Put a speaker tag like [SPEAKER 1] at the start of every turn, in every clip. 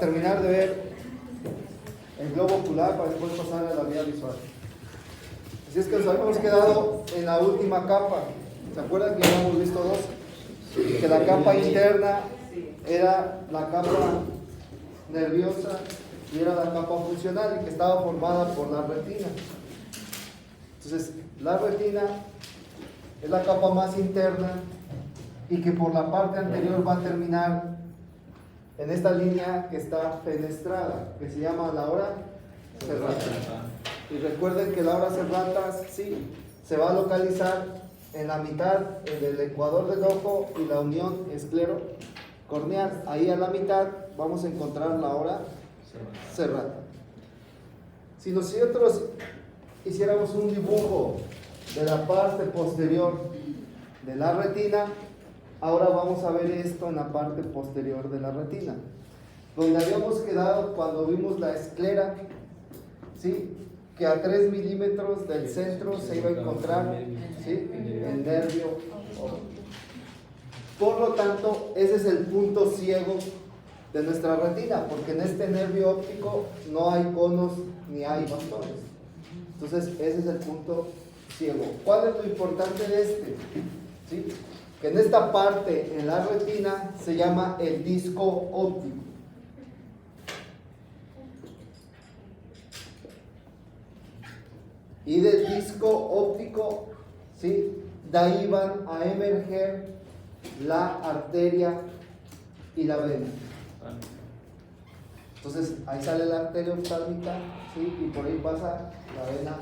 [SPEAKER 1] Terminar de ver el globo ocular para después pasar a la vía visual. Así es que nos habíamos quedado en la última capa. ¿Se acuerdan que ya hemos visto dos? Que la capa interna era la capa nerviosa y era la capa funcional y que estaba formada por la retina. Entonces, la retina es la capa más interna y que por la parte anterior va a terminar en esta línea que está fenestrada, que se llama la hora serrata. Y recuerden que la hora serrata sí se va a localizar en la mitad del ecuador del ojo y la unión esclerocorneal. Ahí a la mitad vamos a encontrar la hora serrata. Si nosotros hiciéramos un dibujo de la parte posterior de la retina, ahora vamos a ver esto en la parte posterior de la retina, donde habíamos quedado cuando vimos la esclera, ¿sí? Que a 3 milímetros del centro se iba a encontrar, ¿sí? El nervio óptico. Por lo tanto, ese es el punto ciego de nuestra retina, porque en este nervio óptico no hay conos ni hay bastones. Entonces, ese es el punto ciego. ¿Cuál es lo importante de este? ¿Sí? Que en esta parte, en la retina, se llama el disco óptico. Y del disco óptico, ¿sí? De ahí van a emerger la arteria y la vena. Entonces, ahí sale la arteria oftálmica, ¿sí? Y por ahí pasa la vena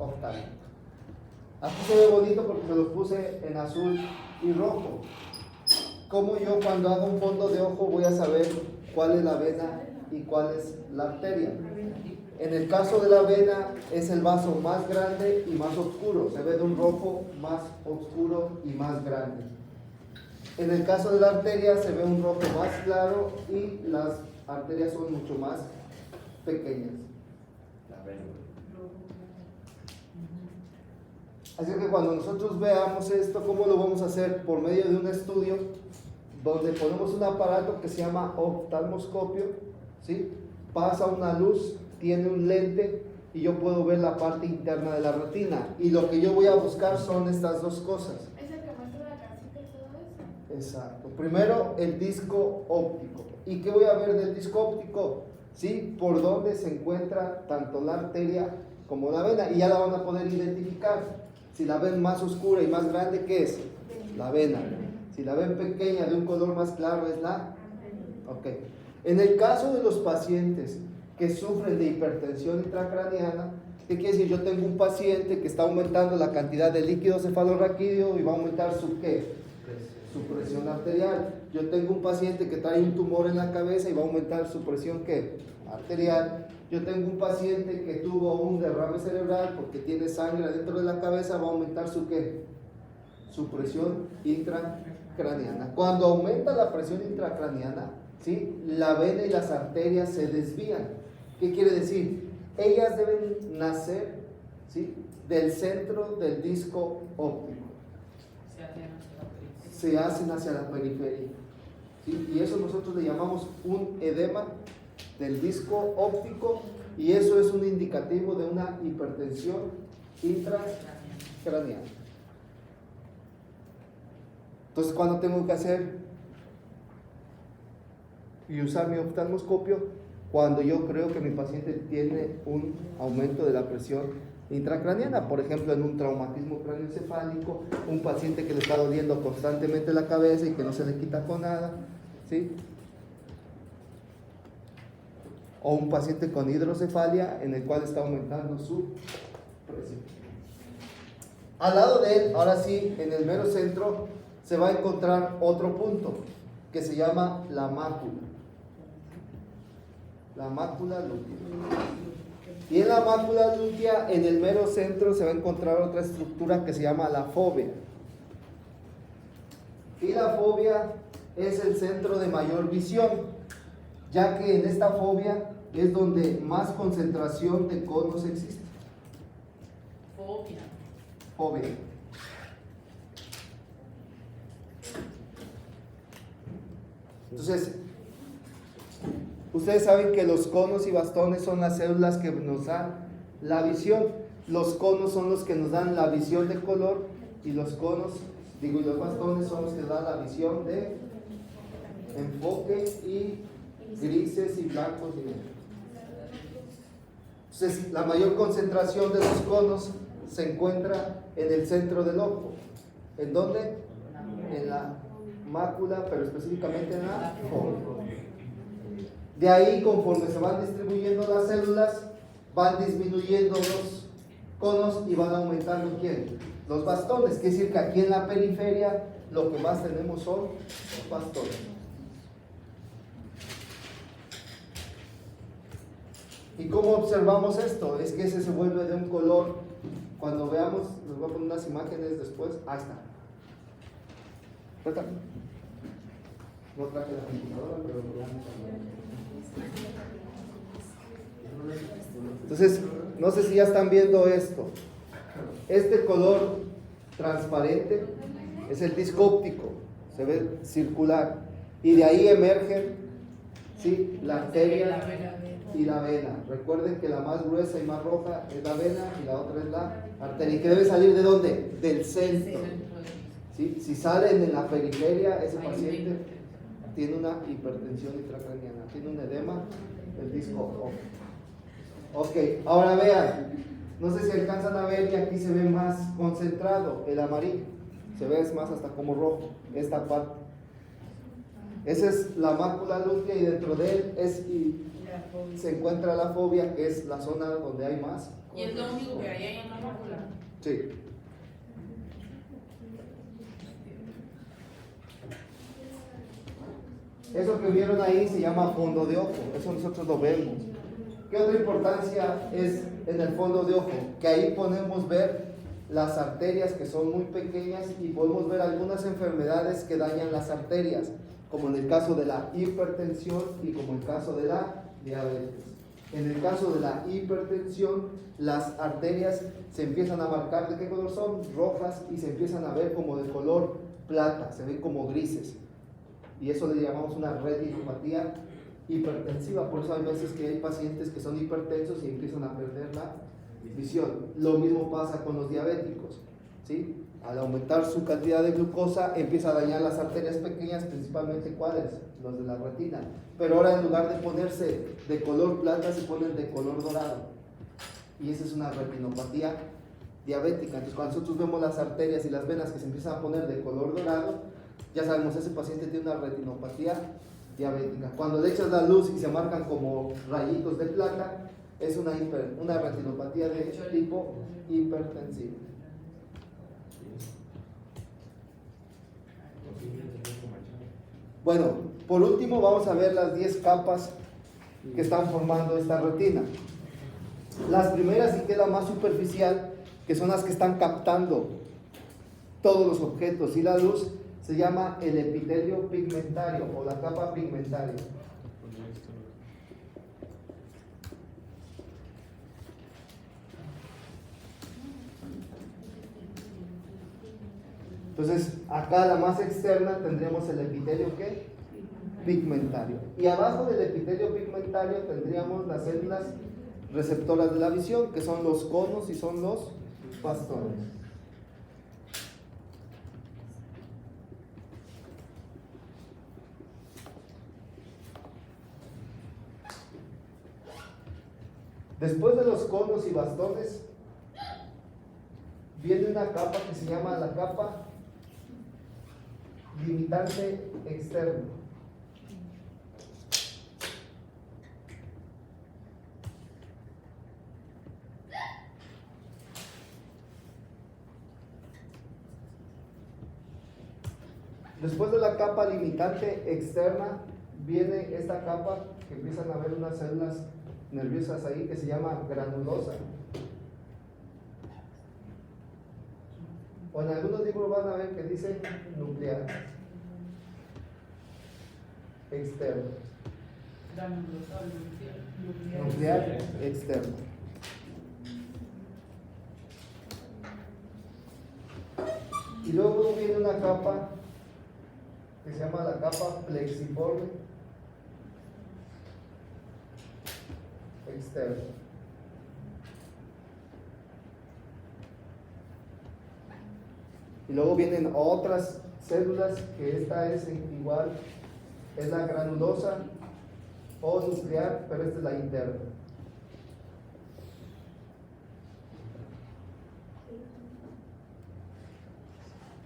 [SPEAKER 1] oftálmica. Aquí se ve bonito porque se los puse en azul y rojo. ¿Cómo yo cuando hago un fondo de ojo voy a saber cuál es la vena y cuál es la arteria? En el caso de la vena es el vaso más grande y más oscuro. Se ve de un rojo más oscuro y más grande. En el caso de la arteria se ve un rojo más claro y las arterias son mucho más pequeñas. Así que cuando nosotros veamos esto, ¿cómo lo vamos a hacer? Por medio de un estudio donde ponemos un aparato que se llama oftalmoscopio, ¿sí? Pasa una luz, tiene un lente y yo puedo ver la parte interna de la retina. Y lo que yo voy a buscar son estas dos cosas.
[SPEAKER 2] ¿Es el que muestra la casita y todo eso?
[SPEAKER 1] Exacto. Primero, el disco óptico. ¿Y qué voy a ver del disco óptico? ¿Sí? Por dónde se encuentra tanto la arteria como la vena. Y ya la van a poder identificar. Si la ven más oscura y más grande, ¿qué es? La vena. Si la ven pequeña, de un color más claro, es la... Ok. En el caso de los pacientes que sufren de hipertensión intracraniana, ¿qué quiere decir? Yo tengo un paciente que está aumentando la cantidad de líquido cefalorraquídeo y va a aumentar su ¿qué? Su presión arterial. Yo tengo un paciente que trae un tumor en la cabeza y va a aumentar su presión ¿qué? Arterial. Yo tengo un paciente que tuvo un derrame cerebral porque tiene sangre dentro de la cabeza, va a aumentar su ¿qué? Su presión intracraniana. Cuando aumenta la presión intracraniana, ¿sí? La vena y las arterias se desvían. ¿Qué quiere decir? Ellas deben nacer, ¿sí? Del centro del disco óptico. Se hacen hacia la periferia. ¿Sí? Y eso nosotros le llamamos un edema del disco óptico y eso es un indicativo de una hipertensión intracraniana. Entonces, ¿cuándo tengo que hacer y usar mi oftalmoscopio? Cuando yo creo que mi paciente tiene un aumento de la presión intracraniana, por ejemplo en un traumatismo craneoencefálico, un paciente que le está doliendo constantemente la cabeza y que no se le quita con nada, ¿sí? O un paciente con hidrocefalia en el cual está aumentando su presión. Al lado de él, ahora sí, en el mero centro, se va a encontrar otro punto que se llama la mácula. La mácula lútea. Y en la mácula lútea, en el mero centro, se va a encontrar otra estructura que se llama la fóvea. Y la fóvea es el centro de mayor visión, ya que en esta fóvea es donde más concentración de conos existe. Fóvea. Entonces, Ustedes saben que los conos y bastones son las células que nos dan la visión. Los conos son los que nos dan la visión de color y los los bastones son los que dan la visión de enfoque y grises y blancos y negros. Entonces, la mayor concentración de los conos se encuentra en el centro del ojo. ¿En dónde? En la mácula, pero específicamente en la fóvea. De ahí, conforme se van distribuyendo las células, van disminuyendo los conos y van aumentando ¿quién? Los bastones. Quiere decir que aquí en la periferia lo que más tenemos son bastones. ¿Y cómo observamos esto? Es que ese se vuelve de un color. Cuando veamos, les voy a poner unas imágenes después. Ahí está. No traje la computadora, pero entonces, no sé si ya están viendo esto. Este color transparente es el disco óptico, se ve circular, y de ahí emergen, ¿sí?, la arteria y la vena. Recuerden que la más gruesa y más roja es la vena y la otra es la arteria. ¿Y que debe salir de dónde? Del centro. ¿Sí? Si salen en la periferia, ese paciente tiene una hipertensión intracraniana, tiene un edema del disco óptico. Ok, ahora vean, no sé si alcanzan a ver que aquí se ve más concentrado el amarillo, se ve más hasta como rojo, esta parte. Esa es la mácula lútea y dentro de él se encuentra la fóvea, que es la zona donde hay más.
[SPEAKER 3] ¿Y es lo único que hay ahí en la mácula?
[SPEAKER 1] Sí. Eso que vieron ahí se llama fondo de ojo, eso nosotros lo vemos. ¿Qué otra importancia es en el fondo de ojo? Que ahí podemos ver las arterias que son muy pequeñas y podemos ver algunas enfermedades que dañan las arterias, como en el caso de la hipertensión y como en el caso de la diabetes. En el caso de la hipertensión, las arterias se empiezan a marcar de qué color son, rojas, y se empiezan a ver como de color plata, se ven como grises. Y eso le llamamos una retinopatía hipertensiva. Por eso hay veces que hay pacientes que son hipertensos y empiezan a perder la visión. Lo mismo pasa con los diabéticos, ¿sí? Al aumentar su cantidad de glucosa empieza a dañar las arterias pequeñas, principalmente ¿cuáles? Los de la retina. Pero ahora en lugar de ponerse de color plata se ponen de color dorado, y esa es una retinopatía diabética. Entonces cuando nosotros vemos las arterias y las venas que se empiezan a poner de color dorado, ya sabemos, ese paciente tiene una retinopatía diabética. Cuando le echas la luz y se marcan como rayitos de plata, es una retinopatía de tipo hipertensivo. Bueno, por último vamos a ver las 10 capas que están formando esta retina. Las primeras, y que es la más superficial, que son las que están captando todos los objetos y la luz, se llama el epitelio pigmentario o la capa pigmentaria. Entonces, acá la más externa tendríamos el epitelio ¿qué? Pigmentario. Y abajo del epitelio pigmentario tendríamos las células receptoras de la visión, que son los conos y son los bastones. Después de los conos y bastones, viene una capa que se llama la capa limitante externo. Después de la capa limitante externa, viene esta capa que empiezan a ver unas células nerviosas ahí que se llama granulosa. O en algunos libros van a ver que dice nuclear externo. Nuclear externo. Y luego viene una capa que se llama la capa plexiforme, externo. Y luego vienen otras células, que esta es igual, es la granulosa o nuclear, pero esta es la interna.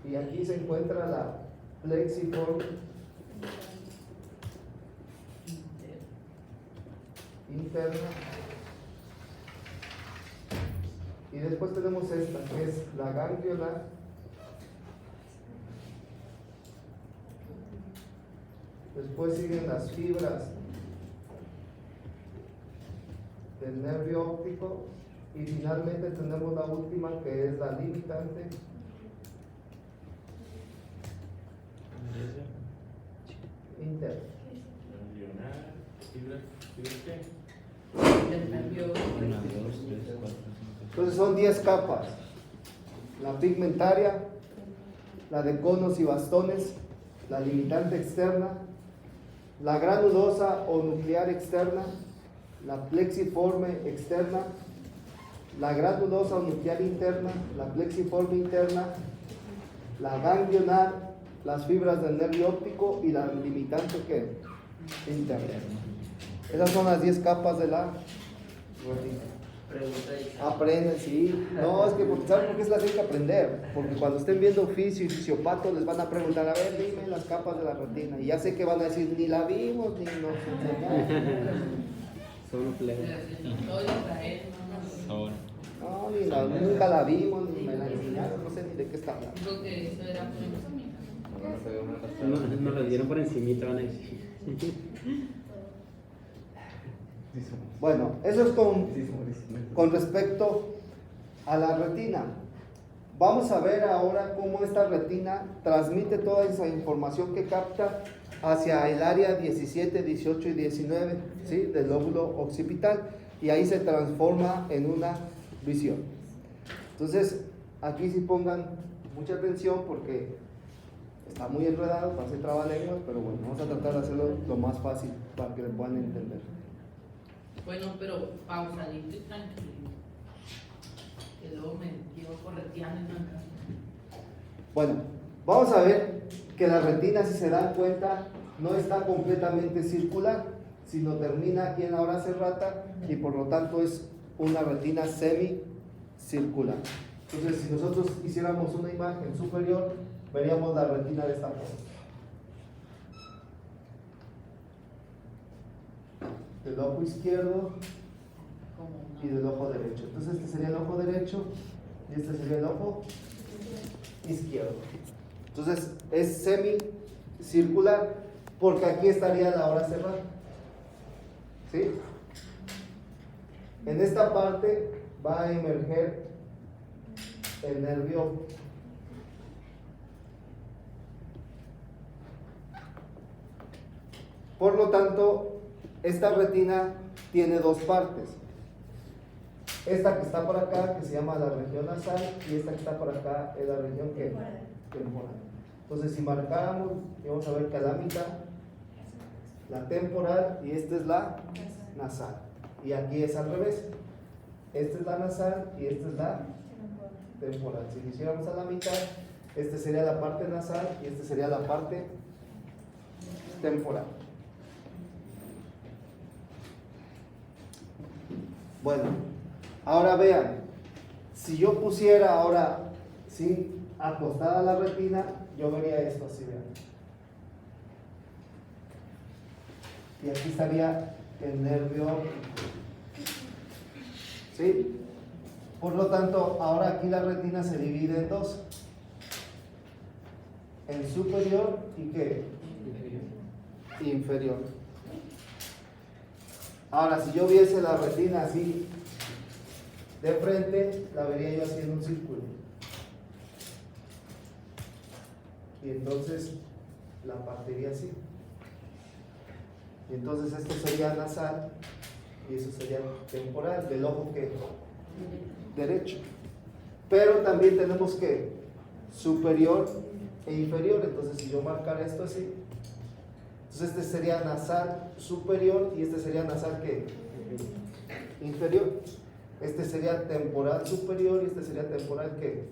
[SPEAKER 1] Y aquí se encuentra la plexiforme interna. Y después tenemos esta, que es la ganglionar. Después siguen las fibras del nervio óptico. Y finalmente tenemos la última, que es la limitante. Interna. Entonces son 10 capas: la pigmentaria, la de conos y bastones, la limitante externa, la granulosa o nuclear externa, la plexiforme externa, la granulosa o nuclear interna, la plexiforme interna, la ganglionar, las fibras del nervio óptico y la limitante que interna. Esas son las 10 capas de la retina. Aprenden, sí. No, es que ¿saben por qué se las hay que aprender? Porque cuando estén viendo fisio y fisiopato les van a preguntar, a ver, dime las capas de la retina. Y ya sé que van a decir, ni la vimos, ni nos enseñaron.
[SPEAKER 4] Son plebes.
[SPEAKER 1] No, nunca la vimos, ni me la enseñaron, no sé ni de qué está hablando.
[SPEAKER 3] Creo que eso era
[SPEAKER 4] No lo dieron por encimita, van a decir.
[SPEAKER 1] Bueno, eso es con respecto a la retina. Vamos a ver ahora cómo esta retina transmite toda esa información que capta hacia el área 17, 18 y 19, ¿sí?, del lóbulo occipital, y ahí se transforma en una visión. Entonces, aquí sí pongan mucha atención porque está muy enredado, parece trabalenguas, pero bueno, vamos a tratar de hacerlo lo más fácil para que le puedan entender.
[SPEAKER 3] Bueno, pero pausadito y tranquilo. Que luego me llevo correteando en la casa.
[SPEAKER 1] Bueno, vamos a ver que la retina, si se dan cuenta, no está completamente circular, sino termina aquí en la hora serrata y por lo tanto es una retina semicircular. Entonces, si nosotros hiciéramos una imagen superior, veríamos la retina de esta forma. Del ojo izquierdo y del ojo derecho. Entonces este sería el ojo derecho y este sería el ojo izquierdo. Entonces es semicircular porque aquí estaría la hora cerrada. ¿Sí? En esta parte va a emerger el nervio. Por lo tanto, esta retina tiene dos partes. Esta que está por acá, que se llama la región nasal, y esta que está por acá es la región temporal. Entonces, si marcáramos, vamos a ver que a la mitad, la temporal, y esta es la nasal. Y aquí es al revés. Esta es la nasal y esta es la temporal. Si lo hiciéramos a la mitad, esta sería la parte nasal y esta sería la parte temporal. Bueno, ahora vean, si yo pusiera ahora, ¿sí?, acostada la retina, yo vería esto así, vean. Y aquí estaría el nervio, ¿sí? Por lo tanto, ahora aquí la retina se divide en dos. En superior y ¿qué? Inferior. Ahora, si yo viese la retina así de frente, la vería yo así en un círculo. Y entonces la partiría así. Y entonces esto sería nasal y eso sería temporal, del ojo que derecho. Pero también tenemos que superior e inferior. Entonces, si yo marcara esto así, entonces este sería nasal superior y este sería nasal que inferior. Este sería temporal superior y este sería temporal ¿qué?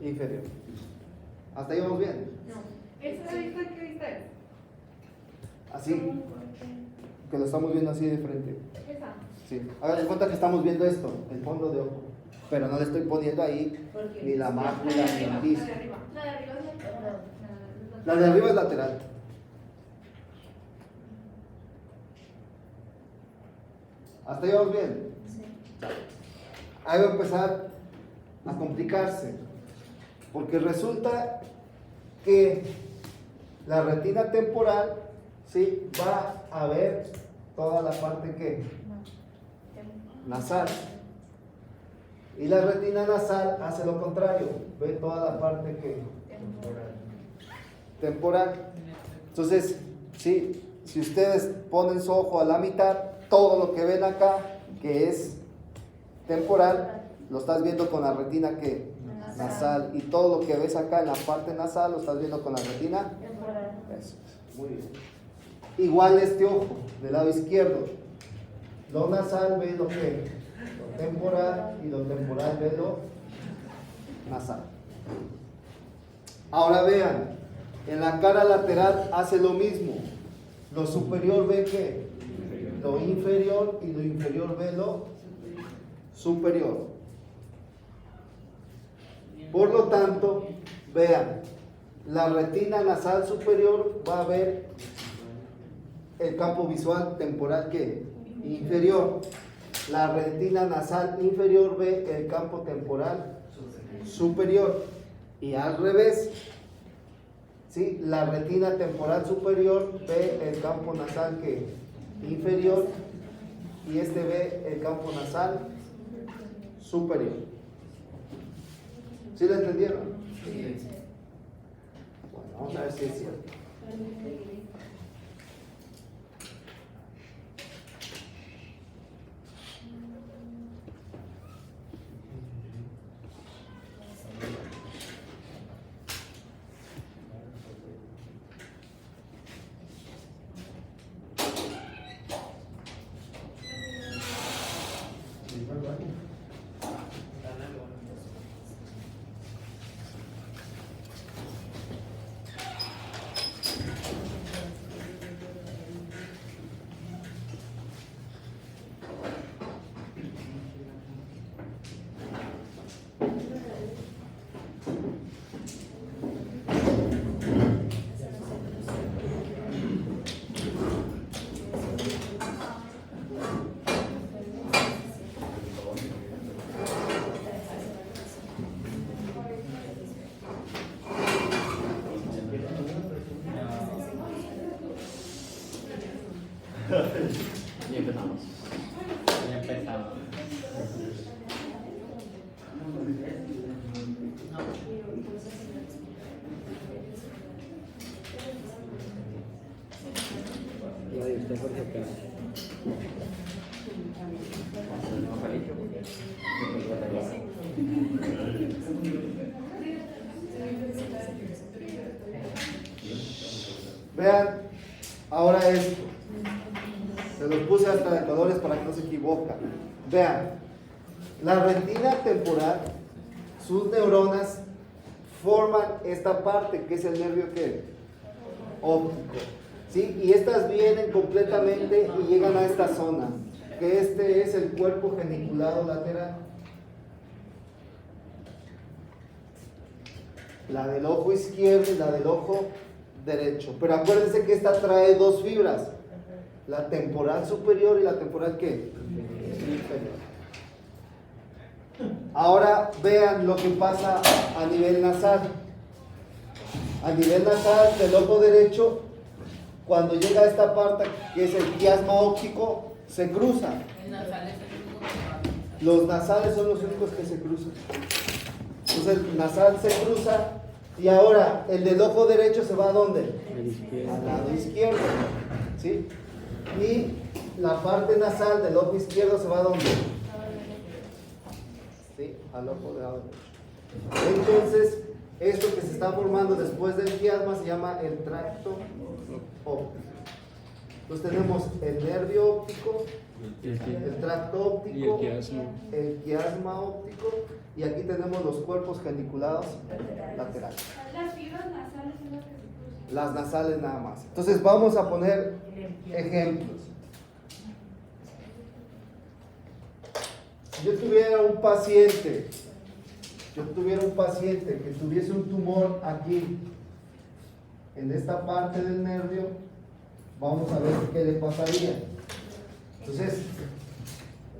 [SPEAKER 1] Inferior. ¿Hasta ahí vamos bien?
[SPEAKER 2] No. ¿Esa vista qué vista es?
[SPEAKER 1] Así, que lo estamos viendo así de frente.
[SPEAKER 2] Esa.
[SPEAKER 1] Sí. Hagan de cuenta que estamos viendo esto, el fondo de ojo. Pero no le estoy poniendo ahí ni la mácula ni el piso.
[SPEAKER 2] La de arriba. La de arriba es lateral.
[SPEAKER 1] La de arriba es lateral. ¿Hasta ahí vamos bien?
[SPEAKER 2] Sí.
[SPEAKER 1] Ahí va a empezar a complicarse. Porque resulta que la retina temporal, ¿sí?, va a ver toda la parte que nasal. Y la retina nasal hace lo contrario, ve toda la parte que temporal. Entonces, sí, si ustedes ponen su ojo a la mitad, todo lo que ven acá, que es temporal, lo estás viendo con la retina que nasal, y todo lo que ves acá en la parte nasal lo estás viendo con la retina
[SPEAKER 2] Temporal.
[SPEAKER 1] eso, muy bien. Igual este ojo del lado izquierdo, lo nasal ve lo que lo temporal y lo temporal ve lo nasal. Ahora vean, en la cara lateral hace lo mismo. Lo superior ve que lo inferior y lo inferior ve lo superior. Por lo tanto, vean, la retina nasal superior va a ver el campo visual temporal que inferior. La retina nasal inferior ve el campo temporal superior. Y al revés, ¿sí?, la retina temporal superior ve el campo nasal que inferior y este ve el campo nasal superior. ¿Sí lo entendieron? Bueno, vamos a ver si es cierto.
[SPEAKER 4] Ya empezamos. Ya empezamos. Ya, y usted por acá.
[SPEAKER 1] Vean, ahora esto. Se los puse hasta de colores para que no se equivoquen. Vean, la retina temporal, sus neuronas forman esta parte que es el nervio que óptico, ¿sí? Y estas vienen completamente y llegan a esta zona, que este es el cuerpo geniculado lateral. La del ojo izquierdo y la del ojo derecho. Pero acuérdense que esta trae dos fibras, la temporal superior y la temporal ¿qué? Inferior. Ahora vean lo que pasa a nivel nasal. A nivel nasal del ojo derecho, cuando llega a esta parte que es el quiasma óptico, se cruzan.
[SPEAKER 3] El nasal es el único que va.
[SPEAKER 1] Los nasales son los únicos que se cruzan. Entonces el nasal se cruza y ahora el del ojo derecho se va ¿a dónde? Al lado izquierdo, ¿sí? Y la parte nasal del ojo izquierdo se va ¿a dónde? ¿Sí? Al ojo del lado derecho. Entonces, esto que se está formando después del quiasma se llama el tracto óptico. Entonces tenemos el nervio óptico, el tracto
[SPEAKER 4] Y el
[SPEAKER 1] óptico,
[SPEAKER 4] quiasma.
[SPEAKER 1] el quiasma óptico, y aquí tenemos los cuerpos geniculados laterales.
[SPEAKER 2] Las fibras nasales son las que se cruzan.
[SPEAKER 1] Las nasales nada más. Entonces vamos a poner ejemplos. Si yo tuviera un paciente que tuviese un tumor aquí, en esta parte del nervio, vamos a ver qué le pasaría. Entonces,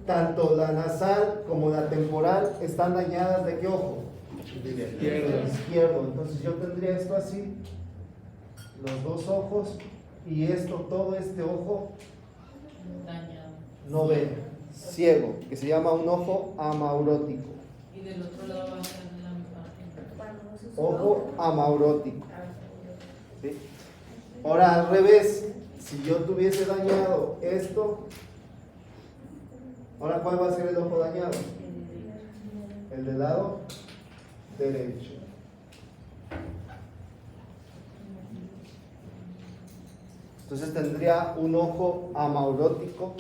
[SPEAKER 1] tanto la nasal como la temporal están dañadas ¿de qué ojo?
[SPEAKER 4] Izquierdo.
[SPEAKER 1] Izquierdo. Entonces yo tendría esto así, los dos ojos, y esto, todo este ojo
[SPEAKER 3] Dañado.
[SPEAKER 1] no ve, ciego, que se llama un ojo amaurótico.
[SPEAKER 3] Y del otro lado va a ser la misma.
[SPEAKER 1] Ojo amaurótico. ¿Sí? Ahora al revés, si yo tuviese dañado esto, ahora ¿cuál va a ser el ojo dañado? El del lado derecho. Entonces tendría un ojo amaurótico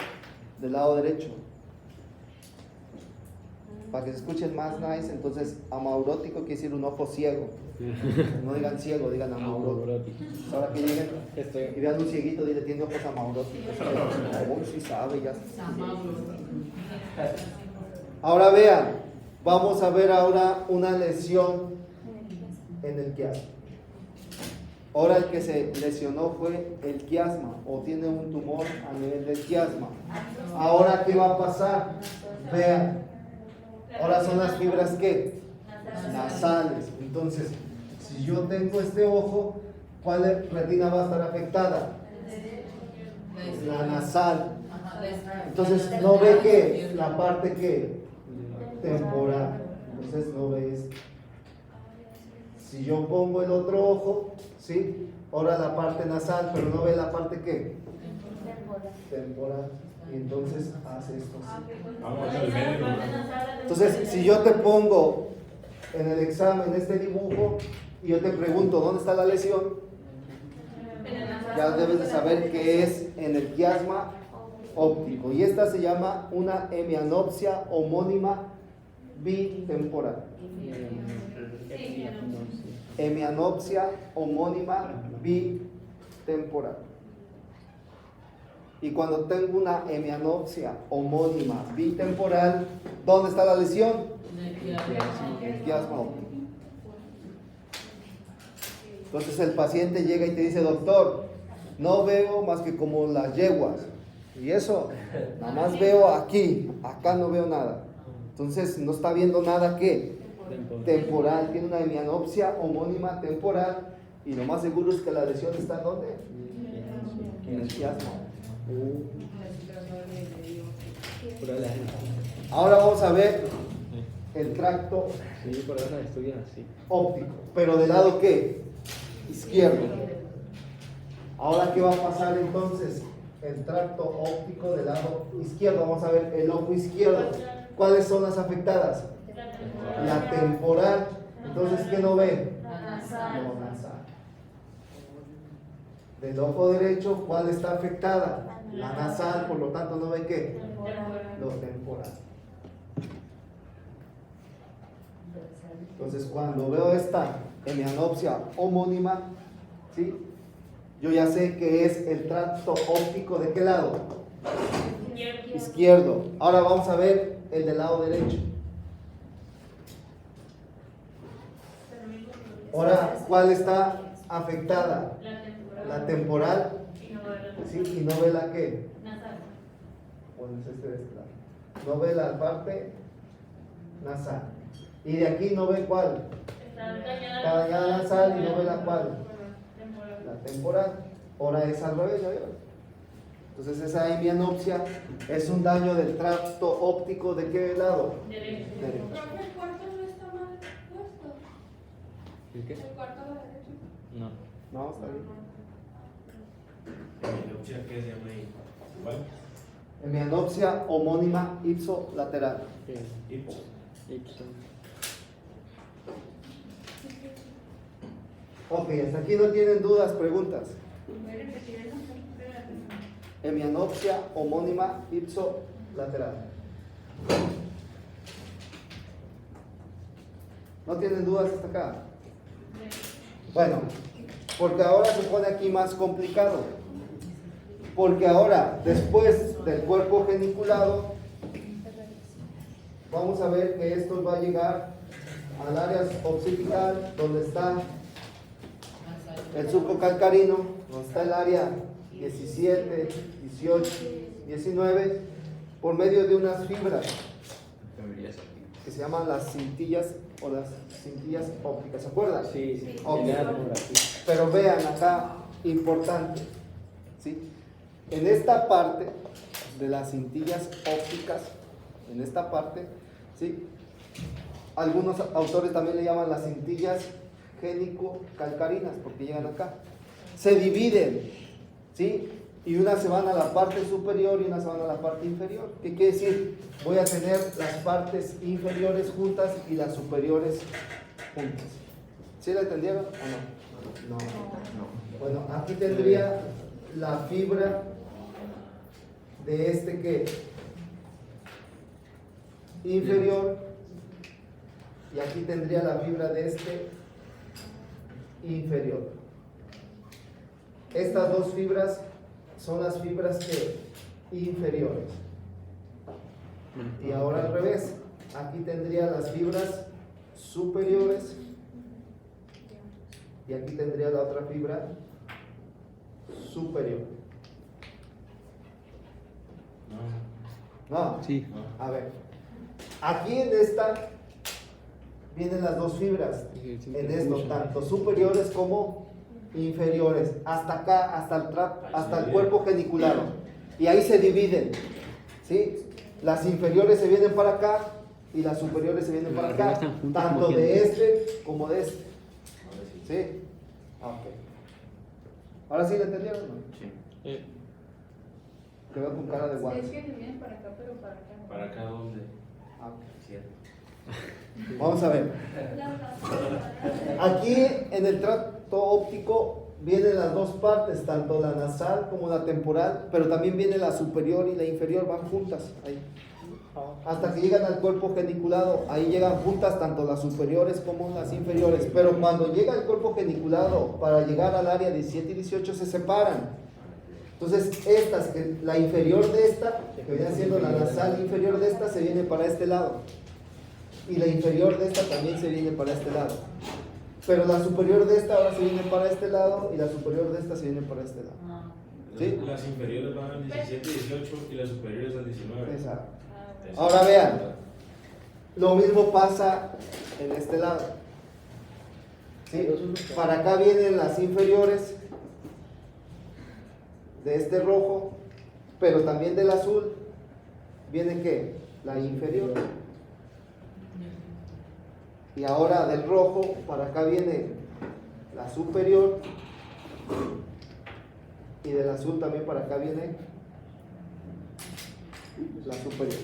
[SPEAKER 1] del lado derecho. Para que se escuchen más nice, entonces amaurótico quiere decir un ojo ciego. No digan ciego, digan amaurótico. Ahora que lleguen y vean un cieguito, dile, tiene ojos amauróticos. Oh, sí sabe, ya. Ahora vean, vamos a ver ahora una lesión en el quiasma. Ahora el que se lesionó fue el quiasma o tiene un tumor a nivel del quiasma. Ahora, ¿qué va a pasar? Vean, ahora son las fibras ¿qué? Nasales. Entonces, si yo tengo este ojo, ¿cuál retina va a estar afectada? La nasal. Entonces, no ve que la parte que temporal. Entonces, no ve esto. Si yo pongo el otro ojo, ¿sí? Ahora la parte nasal, pero no ve la parte ¿qué? Temporal. Y entonces hace esto así. Entonces, si yo te pongo en el examen este dibujo y yo te pregunto ¿dónde está la lesión? Ya debes de saber que es en el quiasma óptico. Y esta se llama una hemianopsia homónima bitemporal. Hemianopsia homónima bitemporal. Y cuando tengo una hemianopsia homónima bitemporal, ¿dónde está la lesión? En el quiasma óptico. Entonces el paciente llega y te dice, doctor, no veo más que como las yeguas. Y eso, nada más veo aquí, acá no veo nada. Entonces no está viendo nada ¿qué? Temporal, tiene una hemianopsia homónima temporal y lo más seguro es que la lesión está ¿dónde? En el quiasma. Ahora vamos a ver el tracto
[SPEAKER 4] Sí, por eso estudian así.
[SPEAKER 1] óptico, pero del lado ¿qué? Izquierdo. Ahora ¿qué va a pasar entonces? El tracto óptico del lado izquierdo. Vamos a ver el ojo izquierdo. ¿Cuáles son las afectadas? La temporal. Entonces, ¿qué no ve? No, nasal. Del ojo derecho, ¿cuál está afectada? La nasal, por lo tanto, ¿no ve qué? Lo temporal. Entonces, cuando veo esta hemianopsia homónima, ¿sí? Yo ya sé que es el tracto óptico ¿de qué lado? Izquierdo. Ahora vamos a ver el del lado derecho. Ahora, ¿cuál está afectada? La temporal. ¿Sí? Y no ve la qué. Bueno, es este de este lado. No ve la parte nasal. Y de aquí no ve cuál. Está dañada la nasal y no ve la cuál. La temporal. Ahora es al revés, ¿ya vieron? Entonces esa hemianopsia es un daño del tracto óptico ¿de qué lado? Derecho.
[SPEAKER 2] Profe, ¿el cuarto no está mal puesto?
[SPEAKER 4] ¿El qué?
[SPEAKER 2] ¿El cuarto a la derecha?
[SPEAKER 4] No.
[SPEAKER 1] No, está bien.
[SPEAKER 5] Hemianopsia, ¿qué se llama ahí? ¿Cuál?
[SPEAKER 1] Hemianopsia homónima ipsolateral.
[SPEAKER 5] Ipso.
[SPEAKER 4] Ipso.
[SPEAKER 1] Ok, hasta aquí no tienen dudas, preguntas. hemianopsia homónima ipsolateral. ¿No tienen dudas hasta acá? Bueno, porque ahora se pone aquí más complicado. Porque ahora, después del cuerpo geniculado, vamos a ver que esto va a llegar al área occipital, donde está el surco calcarino, donde está el área 17, 18, 19, por medio de unas fibras que se llaman las cintillas o las cintillas ópticas, ¿se acuerdan?
[SPEAKER 4] Sí, sí.
[SPEAKER 1] Ok.
[SPEAKER 4] Tenía por aquí.
[SPEAKER 1] Pero vean acá, importante, ¿sí? En esta parte de las cintillas ópticas, en esta parte, ¿sí? Algunos autores también le llaman las cintillas génico-calcarinas, porque llegan acá. Se dividen, ¿sí? Y unas se van a la parte superior y unas se van a la parte inferior. ¿Qué quiere decir? Voy a tener las partes inferiores juntas y las superiores juntas. ¿Sí la entendieron o no? No. Bueno, aquí tendría la fibra de este que inferior, y aquí tendría la fibra de este inferior. Estas dos fibras son las fibras que inferiores. Y ahora al revés, aquí tendría las fibras superiores y aquí tendría la otra fibra superior. No.
[SPEAKER 4] Sí.
[SPEAKER 1] A ver, aquí en esta vienen las dos fibras, en esto, tanto superiores como inferiores, hasta acá, hasta el cuerpo geniculado, y ahí se dividen, ¿sí? Las inferiores se vienen para acá y las superiores se vienen para acá, tanto de este como de este, ¿sí? Ok. ¿Ahora sí lo entendieron? ¿No? Te veo con cara de
[SPEAKER 2] Es
[SPEAKER 1] guay.
[SPEAKER 2] que se vienen para acá, pero para acá.
[SPEAKER 5] ¿Para acá dónde?
[SPEAKER 1] Ah, ok.
[SPEAKER 5] Cierto.
[SPEAKER 1] Vamos a ver. Aquí en el tracto óptico vienen las dos partes, tanto la nasal como la temporal, pero también viene la superior y la inferior, van juntas ahí. Hasta que llegan al cuerpo geniculado, ahí llegan juntas tanto las superiores como las inferiores. Pero cuando llega el cuerpo geniculado, para llegar al área 17 y 18 se separan. Entonces estas, la inferior de esta, que viene siendo la nasal inferior de esta, se viene para este lado. Y la inferior de esta también se viene para este lado. Pero la superior de esta ahora se viene para este lado y la superior de esta se viene para este lado. ¿Sí?
[SPEAKER 5] Las inferiores van al 17, 18 y las superiores al 19.
[SPEAKER 1] Exacto. Ahora vean, lo mismo pasa en este lado. ¿Sí? Para acá vienen las inferiores de este rojo, pero también del azul viene ¿qué? La inferior. Y ahora del rojo para acá viene la superior y del azul también para acá viene la superior.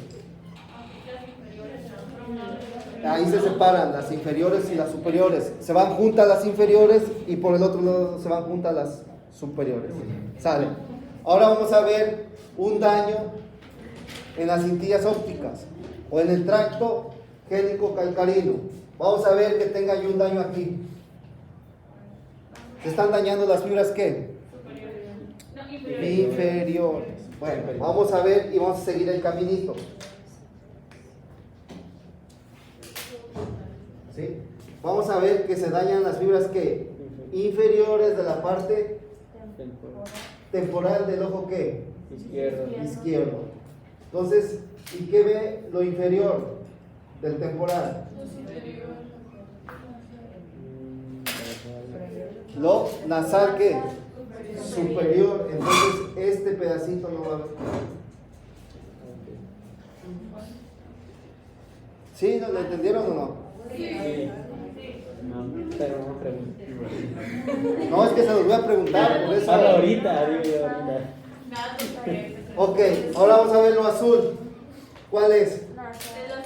[SPEAKER 1] Ahí se separan las inferiores y las superiores. Se van juntas las inferiores y por el otro lado se van juntas las superiores. Sale. Ahora vamos a ver un daño en las cintillas ópticas o en el tracto génico-calcarino. Vamos a ver que tenga yo un daño aquí. ¿Se están dañando las fibras qué? Inferiores. Bueno, vamos a ver y vamos a seguir el caminito. ¿Sí? Vamos a ver que se dañan las fibras que inferiores de la parte temporal del ojo ¿qué? Izquierdo. Entonces, ¿y qué ve lo inferior del temporal? Lo nasal ¿qué? Superior. Entonces este pedacito no va a ver. ¿Sí? ¿Lo entendieron o no?
[SPEAKER 4] Sí. No, pero no pregunto.
[SPEAKER 1] No, es que se los voy a preguntar por eso.
[SPEAKER 4] Ahorita, digo yo ahorita.
[SPEAKER 1] Ok, ahora vamos a ver lo azul. ¿Cuál es?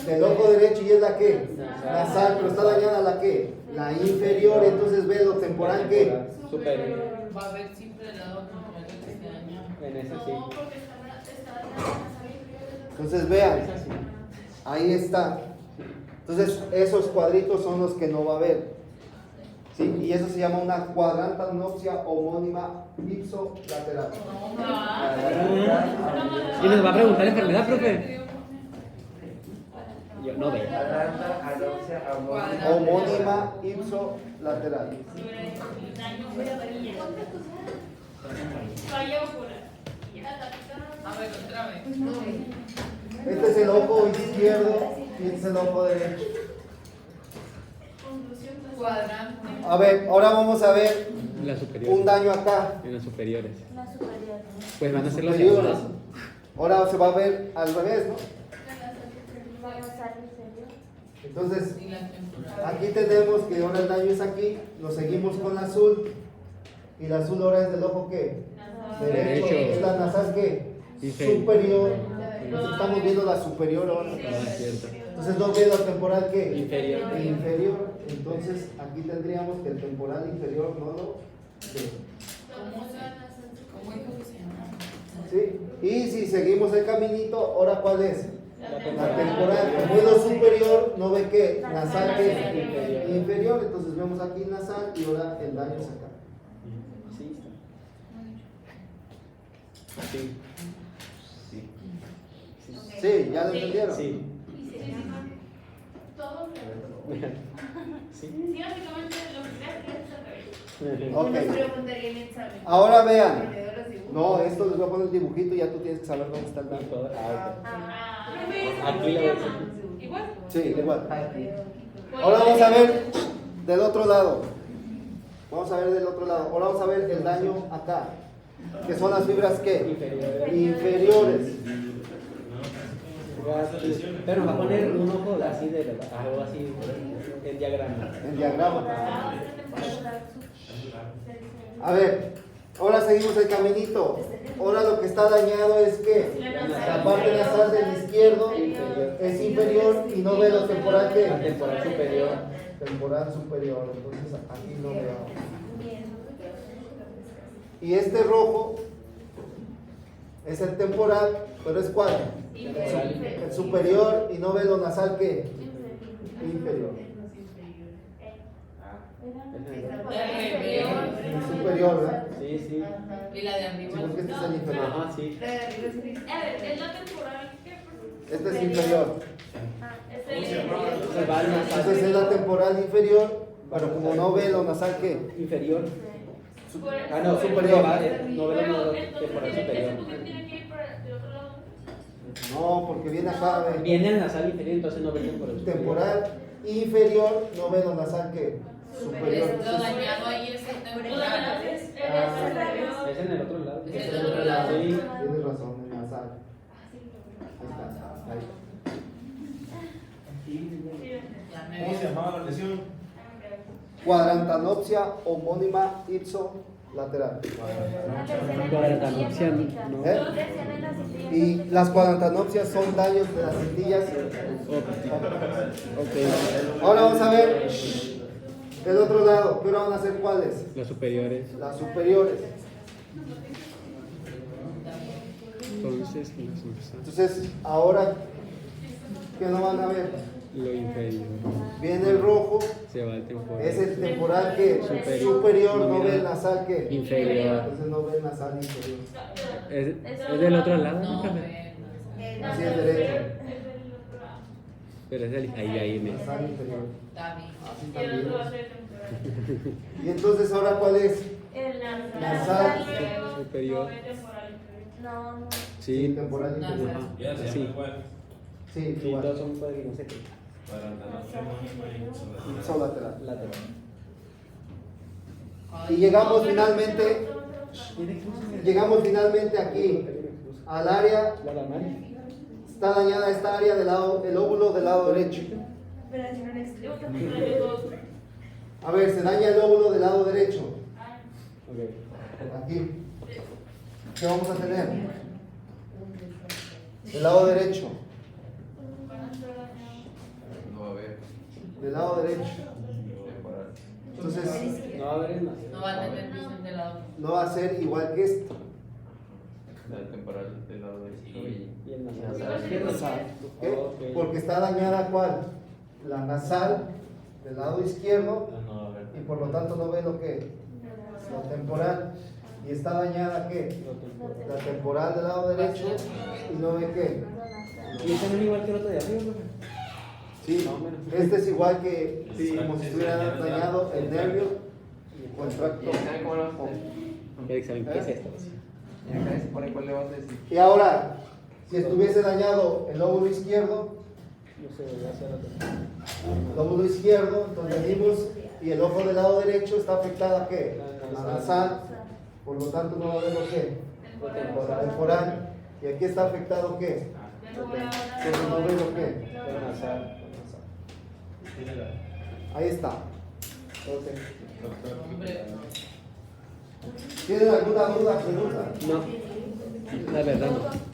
[SPEAKER 1] Del ojo derecho y es la que nasal, pero está dañada la que la inferior, entonces ve lo temporal que
[SPEAKER 4] Superior.
[SPEAKER 3] Va a haber siempre el lado temporal que se daña.
[SPEAKER 4] En esa sí.
[SPEAKER 2] No, porque está en la sala inferior.
[SPEAKER 1] Entonces vean,
[SPEAKER 4] Esa sí.
[SPEAKER 1] ahí está. Entonces esos cuadritos son los que no va a haber. ¿Sí? Y eso se llama una cuadrantanopsia homónima ipsolateral.
[SPEAKER 4] ¿Y nos va a preguntar la enfermedad, profe? Yo no veo.
[SPEAKER 1] Homónima ipsolateral.
[SPEAKER 3] A ver, otra vez.
[SPEAKER 1] Este es el ojo izquierdo y este es el ojo derecho.
[SPEAKER 3] Cuadrante.
[SPEAKER 1] A ver, ahora vamos a ver
[SPEAKER 4] Las superiores.
[SPEAKER 1] un daño acá.
[SPEAKER 4] En las superiores.
[SPEAKER 2] La superior.
[SPEAKER 4] Pues van a ser los
[SPEAKER 1] Superiores.
[SPEAKER 4] llamados.
[SPEAKER 1] Ahora se va a ver al revés, ¿no?
[SPEAKER 2] La sala inferior.
[SPEAKER 1] Entonces,
[SPEAKER 3] Y la temporada.
[SPEAKER 1] aquí tenemos que ahora el daño es aquí. Lo seguimos con la azul. Y la azul ahora es del ojo ¿qué? Derecho.
[SPEAKER 4] Derecho.
[SPEAKER 1] Es la nasal ¿qué?
[SPEAKER 4] Inferior.
[SPEAKER 1] Superior. Entonces estamos viendo la superior ahora.
[SPEAKER 4] Ah, cierto.
[SPEAKER 1] Entonces no veo la temporal ¿qué?
[SPEAKER 4] Inferior.
[SPEAKER 1] Inferior. Entonces aquí tendríamos que el temporal inferior no lo ve.
[SPEAKER 3] ¿Cómo dijo que se llama?
[SPEAKER 1] ¿Sí? Y si seguimos el caminito, ahora ¿cuál es?
[SPEAKER 4] La
[SPEAKER 1] La temporal. Como es lo superior, no ve que nasal que es
[SPEAKER 4] Inferior.
[SPEAKER 1] inferior. Entonces vemos aquí nasal y ahora el daño es acá.
[SPEAKER 4] Sí, está. Sí.
[SPEAKER 1] Sí, ¿ya lo entendieron?
[SPEAKER 4] Sí.
[SPEAKER 2] Todo
[SPEAKER 4] Sí.
[SPEAKER 2] sí, básicamente lo que sea que es al revés.
[SPEAKER 1] Ok. Ahora vean. No, esto les voy a poner el dibujito y ya tú tienes que saber dónde está el daño.
[SPEAKER 4] Aquí lo ves.
[SPEAKER 2] Igual.
[SPEAKER 1] Sí, igual. Ahora vamos a ver del otro lado. Vamos a ver del otro lado. Ahora vamos a ver el daño acá. Que son las fibras ¿qué? Inferiores.
[SPEAKER 4] Pero va a poner un ojo así de verdad, algo así en diagrama.
[SPEAKER 1] En diagrama. A ver, ahora seguimos el caminito. Ahora lo que está dañado es que la parte nasal del izquierdo es inferior y no ve lo temporal
[SPEAKER 4] La
[SPEAKER 1] que
[SPEAKER 4] temporal superior.
[SPEAKER 1] temporal superior. Entonces aquí no veo. Y este rojo es el temporal, pero es cuál? El superior y no ve lo nasal que inferior. El superior, ¿verdad?
[SPEAKER 4] Sí, sí.
[SPEAKER 3] Y la de arriba.
[SPEAKER 1] Sí, porque este es el inferior.
[SPEAKER 4] Ajá, sí.
[SPEAKER 2] A ver, es la temporal que
[SPEAKER 1] Este es inferior.
[SPEAKER 2] es el
[SPEAKER 4] Se va al nasal
[SPEAKER 1] Entonces es la temporal inferior, pero como no ve lo nasal que
[SPEAKER 4] inferior.
[SPEAKER 1] Su-
[SPEAKER 4] Ah, no,
[SPEAKER 1] superior.
[SPEAKER 4] No ve
[SPEAKER 2] Pero
[SPEAKER 4] lo
[SPEAKER 2] entonces
[SPEAKER 4] temporal
[SPEAKER 2] ese
[SPEAKER 4] superior.
[SPEAKER 2] punto tiene que ir para el otro lado.
[SPEAKER 1] No, porque viene acá, ve.
[SPEAKER 4] Viene al nasal inferior, entonces no ve temporal superior.
[SPEAKER 1] Temporal inferior, no ve lo nasal que superior.
[SPEAKER 3] Lo
[SPEAKER 1] Entonces,
[SPEAKER 3] dañado ahí es el temporal.
[SPEAKER 4] Es en el otro lado.
[SPEAKER 3] Es en el otro lado.
[SPEAKER 4] Sí.
[SPEAKER 1] tienes razón, el nasal. Ahí está, ahí.
[SPEAKER 3] Ya me
[SPEAKER 5] ¿Cómo se
[SPEAKER 3] veo.
[SPEAKER 5] llamaba la lesión?
[SPEAKER 1] Cuadrantanopsia homónima ipsolateral.
[SPEAKER 4] Cuadrantanopsia, ¿no?
[SPEAKER 1] ¿Eh? Y las cuadrantanopsias son daños de las cintillas.
[SPEAKER 4] Ok.
[SPEAKER 1] Ahora vamos a ver el otro lado. ¿Qué ahora van a hacer cuáles?
[SPEAKER 4] Los superiores.
[SPEAKER 1] Las superiores.
[SPEAKER 4] Entonces, las nasales.
[SPEAKER 1] Entonces, ahora, ¿qué no van a ver?
[SPEAKER 4] Lo inferior.
[SPEAKER 1] Viene el rojo,
[SPEAKER 4] Se va al temporal.
[SPEAKER 1] es el temporal que superior, no ve el nasal que
[SPEAKER 4] Inferior.
[SPEAKER 1] entonces no ve el nasal inferior.
[SPEAKER 4] Es del otro lado,
[SPEAKER 3] No,
[SPEAKER 4] ¿no?
[SPEAKER 3] ve.
[SPEAKER 1] Así es derecho.
[SPEAKER 4] Pero es del ahí en el.
[SPEAKER 1] Nasal inferior.
[SPEAKER 3] Está bien.
[SPEAKER 1] Así
[SPEAKER 2] Y el otro va a
[SPEAKER 1] también.
[SPEAKER 2] ser temporal.
[SPEAKER 1] Y entonces, ¿ahora cuál es?
[SPEAKER 2] El
[SPEAKER 1] Nasal
[SPEAKER 4] superior.
[SPEAKER 2] No, no.
[SPEAKER 4] Sí.
[SPEAKER 1] Temporal inferior.
[SPEAKER 4] Ajá.
[SPEAKER 5] Ya se
[SPEAKER 4] Sí.
[SPEAKER 5] llama igual.
[SPEAKER 1] Sí,
[SPEAKER 4] Sí,
[SPEAKER 1] igual.
[SPEAKER 4] todos son cuadritos, no sé qué.
[SPEAKER 5] Cuadrantanopsia homónima ipsolateral.
[SPEAKER 1] Ipsolateral.
[SPEAKER 4] Lateral.
[SPEAKER 1] Y llegamos finalmente aquí, al área,
[SPEAKER 4] La damar.
[SPEAKER 1] está dañada esta área del lado, el óvulo del lado derecho. A ver, se daña el óvulo del lado derecho.
[SPEAKER 4] Ok.
[SPEAKER 1] Aquí. ¿Qué vamos a tener? Del lado derecho.
[SPEAKER 6] No va a haber
[SPEAKER 1] Del lado derecho.
[SPEAKER 6] temporal.
[SPEAKER 1] Entonces,
[SPEAKER 4] No va a haber más.
[SPEAKER 3] No va a tener visión de lado.
[SPEAKER 1] no va a ser igual que esto.
[SPEAKER 6] La temporal del lado derecho.
[SPEAKER 4] Y el
[SPEAKER 2] Sí,
[SPEAKER 4] nasal.
[SPEAKER 2] sí,
[SPEAKER 1] Nasal. ¿Qué?
[SPEAKER 4] Ok.
[SPEAKER 1] Porque está dañada ¿cuál? La nasal del lado izquierdo
[SPEAKER 5] Ah, no, a ver.
[SPEAKER 1] y por lo tanto no ve lo que la temporal. Y está dañada ¿qué? La temporal del lado derecho y no ve qué.
[SPEAKER 4] Y ese no es igual que el otro de arriba, profe.
[SPEAKER 1] Sí,
[SPEAKER 4] Más o menos.
[SPEAKER 1] este es igual que como si estuviera dañado el nervio o el
[SPEAKER 6] ¿Y
[SPEAKER 1] tracto.
[SPEAKER 6] el examen cómo lo vas a hacer?
[SPEAKER 4] El examen, ¿qué es esto?
[SPEAKER 6] ¿Y acá se pone cuál le vas a decir?
[SPEAKER 1] Y ahora, si estuviese dañado el lóbulo izquierdo,
[SPEAKER 4] No sé, voy a hacer otro.
[SPEAKER 1] lóbulo izquierdo, entonces venimos y el ojo del lado derecho está afectada ¿a qué? La nasal, por lo tanto no va a ver lo que la temporal. Y aquí está afectado ¿qué? Entonces no ve lo que.
[SPEAKER 4] El nasal.
[SPEAKER 5] Tiene la-
[SPEAKER 1] Ahí está. Entonces,
[SPEAKER 3] Hombre,
[SPEAKER 1] ¿tienen alguna duda, pregunta?
[SPEAKER 4] No, la verdad no.